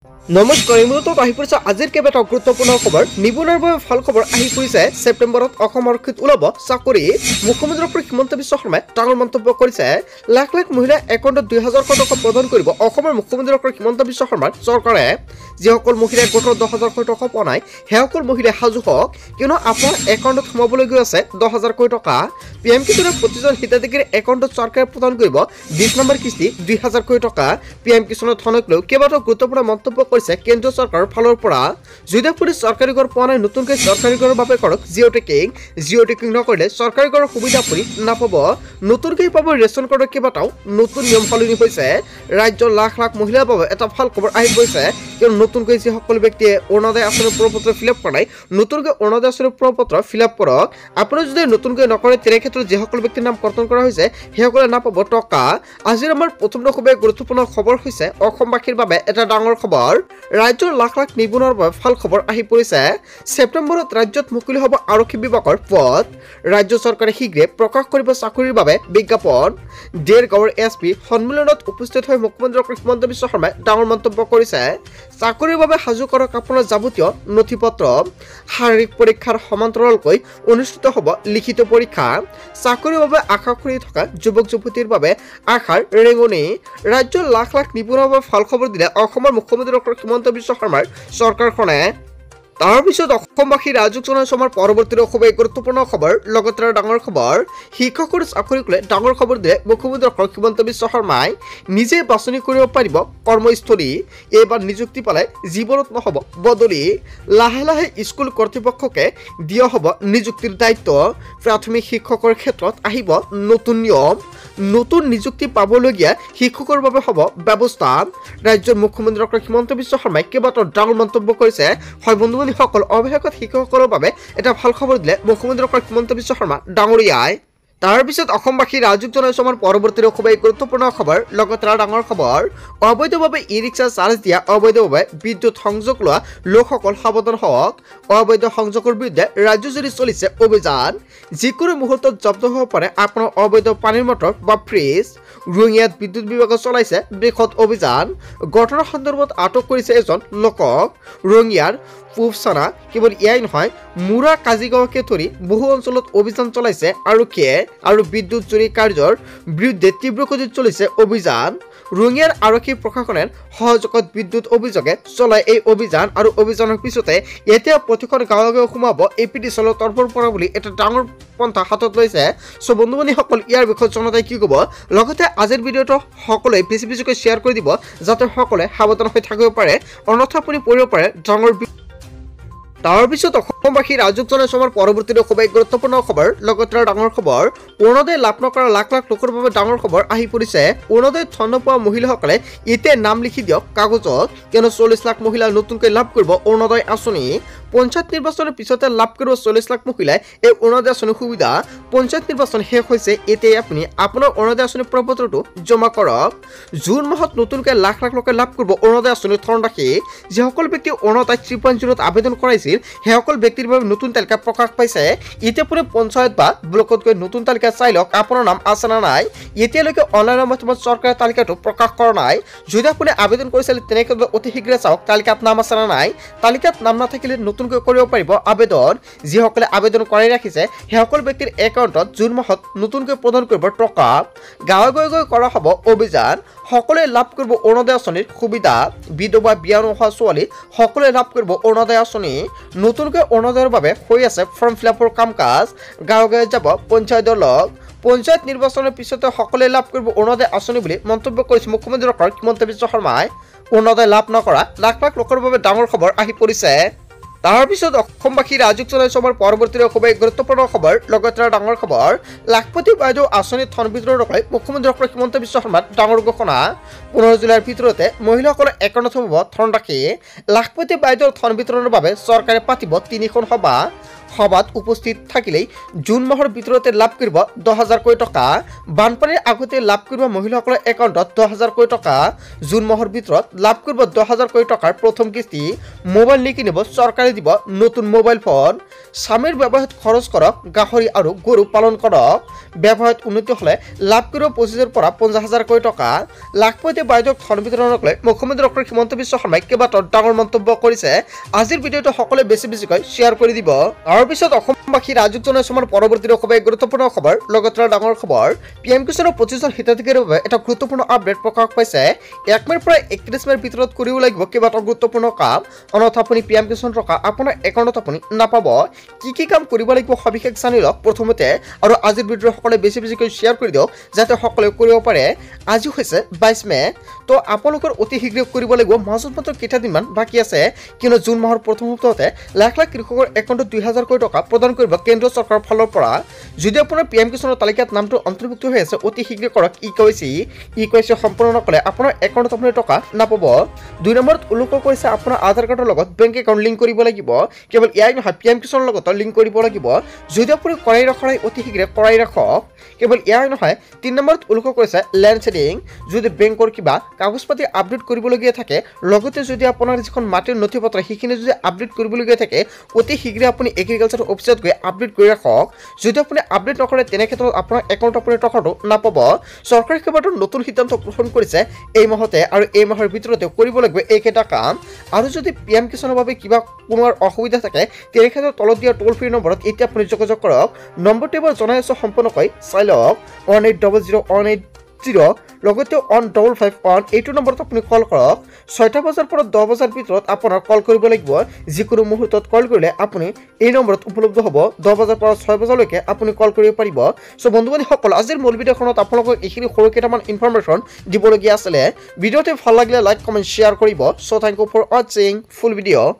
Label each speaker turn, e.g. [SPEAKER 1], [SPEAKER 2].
[SPEAKER 1] নমস্কাৰ মূলত আহি পৰিছে আজিৰ কেইবাটাও গুৰুত্বপূৰ্ণ খবৰ নিবনুৱাৰ বাবে ভাল খবৰ আহি পৰিছে ছেপ্টেম্বৰত অসম আৰক্ষীত ওলাব চাকৰি মুখ্যমন্ত্ৰী ডক্টৰ হিমন্ত বিশ্ব শৰ্মাই ডাঙৰ মন্তব্য কৰিছে লাখ লাখ মহিলা একাউণ্টত 2000 কোটি টকা প্ৰদান কৰিব অসমৰ মুখ্যমন্ত্ৰী ডক্টৰ হিমন্ত বিশ্ব শৰ্মাৰ চৰকাৰে যিসকল মহিলাই গোটৰ 10000 কোটি টকা পোৱা নাই সেইসকল মহিলাই সাজু হওক কিয়নো আপোনাৰ একাউণ্টত সোমাবলৈ গৈ আছে 10000 কোটি টকা পিএম কিষাণৰ প্ৰতিজন হিতাধিকাৰীৰ একাউণ্টত চৰকাৰে প্ৰদান কৰিব 20 নম্বৰ কিস্তি 2000 কোটি টকা পিএম কিষাণৰ ধনক লৈ কেইবাটাও গুৰুত্বপূৰ্ণ মন্তব্য কৰিছে কেন্দ্ৰীয় চৰকাৰৰ ফালৰ পৰা যদি আপুনি চৰকাৰী ঘৰ পোৱা নাই নতুনকৈ চৰকাৰী ঘৰৰ বাবে কৰক জিঅ' টেকিং নকৰিলে চৰকাৰী ঘৰৰ সুবিধা আপুনি নাপাব নতুনকৈ পাব ৰেচন কাৰ্ডৰ কেইবাটাও নতুন নিয়ম সলনি হৈছে ৰাজ্যৰ লাখ লাখ মহিলাৰ বাবে এটা ভাল খবৰ আহি পৰিছে কিয়নো নতুনকৈ যিসকল ব্যক্তিয়ে অৰুণোদয় আঁচনিৰ প্ৰপত্ৰ ফিলআপ কৰা নাই নতুনকৈ অৰুণোদয় আঁচনিৰ প্ৰপত্ৰ ফিলআপ কৰক আপুনি যদি নতুনকৈ নকৰে তেনে ক্ষেত্ৰত যিসকল ব্যক্তিৰ নাম কৰ্তন কৰা হৈছে সেইসকলে নাপাব টকা আজিৰ আমাৰ প্ৰথম খুবেই গুৰুত্বপূৰ্ণ খবৰ হৈছে অসমবাসীৰ বাবে এটা ডাঙৰ খবৰ ৰাজ্যৰ লাখ লাখ নিবনুৱাৰ বাবে ভাল খবৰ আহি পৰিছে ছেপ্টেম্বৰত ৰাজ্যত মুকলি হ'ব আৰক্ষী বিভাগৰ পদ ৰাজ্য চৰকাৰে শীঘ্ৰে প্ৰকাশ কৰিব চাকৰিৰ বাবে বিজ্ঞাপন দেৰগাঁৱৰ এছপি সন্মিলনত উপস্থিত হৈ মুখ্যমন্ত্ৰী ডক্টৰ হিমন্ত বিশ্ব শৰ্মাই ডাঙৰ মন্তব্য কৰিছে চাকৰিৰ বাবে সাজু কৰক আপোনাৰ যাৱতীয় নথিপত্ৰ শাৰীৰিক পৰীক্ষাৰ সমান্তৰালকৈ অনুষ্ঠিত হ'ব লিখিত পৰীক্ষা চাকৰিৰ বাবে আশা কৰি থকা যুৱক যুৱতীৰ বাবে আশাৰ ৰেঙনি ৰাজ্যৰ লাখ লাখ নিবনুৱাৰ বাবে ভাল খবৰ দিলে অসমৰ মুখ্যমন্ত্ৰী ডক্টৰ হিমন্ত বিশ্ব শৰ্মাৰ চৰকাৰখনে তাৰ পিছত অসমবাসী ৰাজুক জনাইছে আমাৰ পৰৱৰ্তী খুবেই গুৰুত্বপূৰ্ণ খবৰ লগতে ডাঙৰ খবৰ শিক্ষকৰ চাকৰিক লৈ ডাঙৰ খবৰ দিলে মুখ্যমন্ত্ৰী ডক্টৰ হিমন্ত বিশ্ব শৰ্মাই নিজে বাছনি কৰিব পাৰিব কৰ্মস্থলী এইবাৰ নিযুক্তি পালে জীৱনত নহ'ব বদলি লাহে লাহে স্কুল কৰ্তৃপক্ষকে দিয়া হ'ব নিযুক্তিৰ দায়িত্ব প্ৰাথমিক শিক্ষকৰ ক্ষেত্ৰত আহিব নতুন নিয়ম নতুন নিযুক্তি পাবলগীয়া শিক্ষকৰ বাবে হ'ব ব্যৱস্থা ৰাজ্যৰ মুখ্যমন্ত্ৰী ডক্টৰ হিমন্ত বিশ্ব শৰ্মাই কেইবাটাও ডাঙৰ মন্তব্য কৰিছে হয় বন্ধুসকল অৱশেষত শিক্ষকসকলৰ বাবে এটা ভাল খবৰ দিলে মুখ্যমন্ত্ৰী ডক্টৰ হিমন্ত বিশ্ব শৰ্মা ডাঙৰীয়াই তাৰ পিছত অসমবাসী ৰাজুক জনাইছে আমাৰ পৰৱৰ্তী খুবেই গুৰুত্বপূৰ্ণ খবৰ লগতে ডাঙৰ খবৰ অবৈধভাৱে ই ৰিক্সা চাৰ্জ দিয়া অবৈধভাৱে বিদ্যুৎ সংযোগ লোৱা লোকসকল সাৱধান হওক অবৈধ সংযোগৰ বিৰুদ্ধে ৰাজ্যজুৰি চলিছে অভিযান যিকোনো মুহূৰ্তত জব্দ হ'ব পাৰে আপোনাৰ অবৈধ পানীৰ মটৰ বা ফ্ৰিজ ৰঙিয়াত বিদ্যুৎ বিভাগে চলাইছে বৃহৎ অভিযান ঘটনাৰ সন্দৰ্ভত আটক কৰিছে এজন লোকক ৰঙিয়াৰ পূবচানা কেৱল ইয়াই নহয় মুৰা কাজিগাঁৱকে ধৰি বহু অঞ্চলত অভিযান চলাইছে আৰক্ষীয়ে আৰু বিদ্যুৎ চুৰি কাৰ্যৰ বিৰুদ্ধে তীব্ৰ গতিত চলিছে অভিযান ৰঙিয়াৰ আৰক্ষী প্ৰশাসনৰ সহযোগত বিদ্যুৎ অভিযোগে চলাই এই অভিযান আৰু অভিযানৰ পিছতে এতিয়া প্ৰতিখন গাঁৱে গাঁৱে সোমাব এপিডি চলৰ তৰফৰ পৰা বুলি এটা ডাঙৰ পন্থা হাতত লৈছে চ' বন্ধু-বান্ধৱীসকল ইয়াৰ বিষয়ে জনতাই কি ক'ব লগতে আজিৰ ভিডিঅ'টো সকলোৱে বেছি বেছিকৈ শ্বেয়াৰ কৰি দিব যাতে সকলোৱে সাৱধান হৈ থাকিব পাৰে অন্যথা আপুনি পৰিব পাৰে ডাঙৰ তাৰ পিছত অসমবাসী ৰাজুক জনাইছে আমাৰ পৰৱৰ্তী খুবেই গুৰুত্বপূৰ্ণ খবৰ লগতে ডাঙৰ খবৰ অৰুণোদয় লাভ নকৰা লাখ লাখ লোকৰ বাবে ডাঙৰ খবৰ আহি পৰিছে অৰুণোদয় ধন নোপোৱা মহিলাসকলে এতিয়া নাম লিখি দিয়ক কাগজত কিয়নো 40 লাখ মহিলা নতুনকৈ লাভ কৰিব অৰুণোদয় আঁচনি পঞ্চায়ত নিৰ্বাচনৰ পিছতে লাভ কৰিব 40 লাখ মহিলাই এই অৰুণোদয় আঁচনিৰ সুবিধা পঞ্চায়ত নিৰ্বাচন শেষ হৈছে এতিয়া আপুনি আপোনাৰ অৰুণোদয় আঁচনিৰ প্ৰপত্ৰটো জমা কৰক জুন মাহত নতুনকৈ লাখ লাখ লোকে লাভ কৰিব অৰুণোদয় আঁচনিৰ ধন ৰাখি যিসকল ব্যক্তি অৰুণোদয় 3.0ত আবেদন কৰাইছিল সেইসকল ব্যক্তিৰ বাবে নতুন তালিকা প্ৰকাশ পাইছে এতিয়া আপুনি পঞ্চায়ত বা ব্লকত গৈ নতুন তালিকা চাই লওক আপোনাৰ নাম আছে না নাই এতিয়ালৈকে অনলাইনৰ মাধ্যমত চৰকাৰে তালিকাটো প্ৰকাশ কৰা নাই যদি আপুনি আবেদন কৰিছিল তেনেক্ষেত্ৰত অতি শীঘ্ৰে চাওক তালিকাত নাম আছে না নাই তালিকাত নাম নাথাকিলে নতুনকৈ কৰিব পাৰিব আবেদন যিসকলে আবেদন কৰাই ৰাখিছে সেইসকল ব্যক্তিৰ একাউণ্টত জুন মাহত নতুনকৈ প্ৰদান কৰিব টকা গাঁৱে গাঁৱে গৈ কৰা হ'ব অভিযান সকলোৱে লাভ কৰিব অৰুণোদয় আঁচনিৰ সুবিধা বিধৱা বিয়া নোহোৱা ছোৱালী সকলোৱে লাভ কৰিব অৰুণোদয় আঁচনি নতুনকৈ অৰুণোদয়ৰ বাবে হৈ আছে ফৰ্ম ফিলআপৰ কাম কাজ গাঁৱে গাঁৱে যাব পঞ্চায়তৰ লগ পঞ্চায়ত নিৰ্বাচনৰ পিছতে সকলোৱে লাভ কৰিব অৰুণোদয় আঁচনি বুলি মন্তব্য কৰিছে মুখ্যমন্ত্ৰী ডক্টৰ হিমন্ত বিশ্ব শৰ্মাই অৰুণোদয় লাভ নকৰা লাখ লাখ লোকৰ বাবে ডাঙৰ খবৰ আহি পৰিছে তাৰ পিছত অসমবাসী ৰাজুক জনাইছে আমাৰ পৰৱৰ্তী খুবেই গুৰুত্বপূৰ্ণ খবৰ লগতে ডাঙৰ খবৰ লাখপতি বাইদেউ আঁচনিৰ ধন বিতৰণৰ লৈ মুখ্যমন্ত্ৰী ডক্টৰ হিমন্ত বিশ্ব শৰ্মাৰ ডাঙৰ ঘোষণা 15 জুলাইৰ ভিতৰতে মহিলাসকলৰ একাউণ্টত হ'ব ধন ৰাখি লাখপতি বাইদেউৰ ধন বিতৰণৰ বাবে চৰকাৰে পাতিব 3খন সভা সভাত উপস্থিত থাকিলেই জুন মাহৰ ভিতৰতে লাভ কৰিব 10,000 কোটি টকা বানপানীৰ আগতে লাভ কৰিব মহিলাসকলৰ একাউণ্টত 10,000 কোটি টকা জুন মাহৰ ভিতৰত লাভ কৰিব 10,000 কোটি টকাৰ প্ৰথম কিস্তি মোবাইল নিকিনিব চৰকাৰে দিব নতুন মোবাইল ফোন স্বামীৰ ব্যৱসায়ত খৰচ কৰক গাহৰি আৰু গৰু পালন কৰক ব্যৱসায়ত উন্নতি হলে লাভ কৰিব 25,000 পৰা 50,000 কোটি টকা লাখপতি বাইদেউক ধন বিতৰণক লৈ মুখ্যমন্ত্ৰী ডক্টৰ হিমন্ত বিশ্ব শৰ্মাই কেইবাটাও ডাঙৰ মন্তব্য কৰিছে আজিৰ ভিডিঅ'টো সকলোৱে বেছিকৈ শ্বেয়াৰ কৰি দিব তাৰ পিছত অসমবাসী ৰাজুক জনসমৰ পৰৱৰ্তী খুবেই গুৰুত্বপূৰ্ণ খবৰ লগতে ডাঙৰ খবৰ পিএম কিষাণৰ 25জন হিতাধিকাৰীৰ বাবে এটা গুৰুত্বপূৰ্ণ আপডেট প্ৰকাশ পাইছে 1 মেৰ পৰা 31 মেৰ ভিতৰত কৰিব লাগিব কেইবাটাও গুৰুত্বপূৰ্ণ কাম অনথ আপুনি পিএম কিষাণ টকা আপোনাৰ একাউণ্টত আপুনি নাপাব কি কাম কৰিব লাগিব সবিশেষ জানি লওক প্ৰথমতে আৰু আজিৰ ভিডিঅ' সকলোৱে বেছিকৈ শ্বেয়াৰ কৰি দিয়ক যাতে সকলোৱে কৰিব পাৰে আজি হৈছে 22 মে তো আপোনালোকৰ অতি শীঘ্ৰে কৰিব লাগিব মাজত মাত্ৰ কেইটাদিনমান বাকী আছে কিন্তু জুন মাহৰ প্ৰথম সপ্তাহতে লাখ কৃষকৰ একাউণ্টত 2,000 কোটি টকা প্ৰদান কৰিব কেন্দ্ৰীয় চৰকাৰৰ ফালৰ পৰা যদি আপোনাৰ পিএম কিষাণৰ তালিকাত নামটো অন্তৰ্ভুক্ত হৈ আছে অতি শীঘ্ৰে কৰক ইকেৱাইচি সম্পূৰ্ণ নকলে আপোনাৰ একাউণ্টত আপুনি টকা নাপাব 2 নম্বৰত উল্লেখ কৰিছে আপোনাৰ আধাৰ কাৰ্ডৰ লগত বেংক একাউণ্ট লিংক কৰিব লাগিব কেৱল ইয়াই নহয় পিএম কিষাণৰ লগত লিংক কৰিব লাগিব যদি আপুনি কৰাই ৰাখৰাই অতি শীঘ্ৰে কৰাই ৰাখক কেৱল ইয়াই নহয় 3 নম্বৰত উল্লেখ কৰিছে ল্যান্ড সেডিং যদি বেংকৰ কিবা কাগজ পাতি আপডেট কৰিবলগীয়া থাকে লগতে যদি আপোনাৰ যিখন মাটিৰ নথিপত্ৰ সেইখিনি যদি আপডেট কৰিবলগীয়া থাকে অতি শীঘ্ৰে আপুনি এগ্ৰিকালচাৰ অফিচত গৈ আপডেট কৰি ৰাখক যদি আপুনি আপডেট নকৰে তেনে ক্ষেত্ৰত আপোনাৰ একাউণ্ট আপুনি টকাটো নাপাব চৰকাৰে কেইবাটাও নতুন সিদ্ধান্ত গ্ৰহণ কৰিছে এই মাহতে আৰু এই মাহৰ ভিতৰতে কৰিব লাগিব এইকেইটা কাম আৰু যদি পিএম কিষাণৰ বাবে কিবা কোনো অসুবিধা থাকে তেনে ক্ষেত্ৰত তলত দিয়া টোল ফ্ৰী নম্বৰত এতিয়া আপুনি যোগাযোগ কৰক নম্বৰটো এবাৰ জনাই আছো সম্পূৰ্ণকৈ চাই লওক 1800 লগতে 1551 এইটো নম্বৰত আপুনি কল কৰক 6টা বজাৰ পৰা 10 বজাৰ ভিতৰত আপোনাৰ কল কৰিব লাগিব যিকোনো মুহূৰ্তত কল কৰিলে আপুনি এই নম্বৰত উপলব্ধ হ'ব 10 বজাৰ পৰা 6 বজালৈকে আপুনি কল কৰিব পাৰিব সো বন্ধুবান্ধৱীসকল আজিৰ মূল ভিডিঅ'খনত আপোনালোকক এইখিনি সৰু কেইটামান ইনফৰমেশ্যন দিবলগীয়া আছিলে ভিডিঅ'টো ভাল লাগিলে লাইক কমেণ্ট শ্বেয়াৰ কৰিব সো থ্যাংক ইউ ফৰ ৱাচিং ফুল ভিডিঅ'